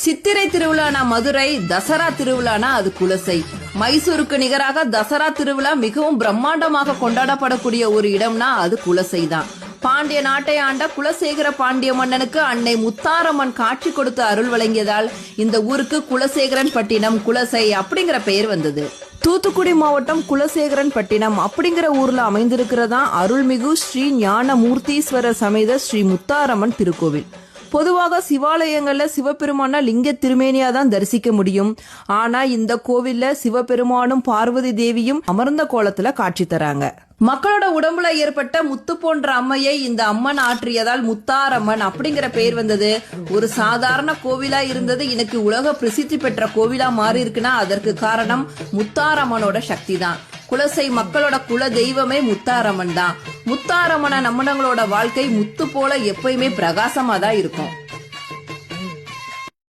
சித்திரை திருவிழானா மதுரை, தசரா திருவிழானா அது குலசை. மைசூருக்கு நிகராக தசரா திருவிழா மிகவும் பிரம்மாண்டமாக கொண்டாடப்படக்கூடிய ஒரு இடம்னா அது குலசை தான். பாண்டிய நாட்டை ஆண்ட குலசேகர பாண்டிய மன்னனுக்கு அன்னை முத்தாரம்மன் காட்சி கொடுத்து அருள் வழங்கியதால் இந்த ஊருக்கு குலசேகரன் பட்டினம், குலசை அப்படிங்கிற பெயர் வந்தது. தூத்துக்குடி மாவட்டம் குலசேகரன் பட்டினம் அப்படிங்கிற ஊர்ல அமைந்திருக்கிறதா அருள்மிகு ஸ்ரீ ஞான மூர்த்தீஸ்வரர் சமேத ஸ்ரீ முத்தாரம்மன் திருக்கோவில். பொதுவாக சிவாலயங்கள்ல சிவபெருமான லிங்க திருமேனியா தான் தரிசிக்க முடியும். ஆனா இந்த கோவில்ல சிவபெருமானும் பார்வதி தேவியும் அமர்ந்த கோலத்துல காட்சி தராங்க. மக்களோட உடம்புல ஏற்பட்ட முத்து போன்ற அம்மையை இந்த அம்மன் ஆற்றியதால் முத்தாரம்மன் அப்படிங்கிற பெயர் வந்தது. ஒரு சாதாரண கோவிலா இருந்தது இன்னைக்கு உலக பிரசித்தி பெற்ற கோவிலா மாறி இருக்குன்னா அதற்கு காரணம் முத்தாரம்மனோட சக்தி தான். குலசை மக்களோட குல தெய்வமே முத்தாரம்மன் தான். முத்தாரம்மனை நம்பினவங்களோட வாழ்க்கை முத்து போல எப்பயுமே பிரகாசமா தான் இருக்கும்.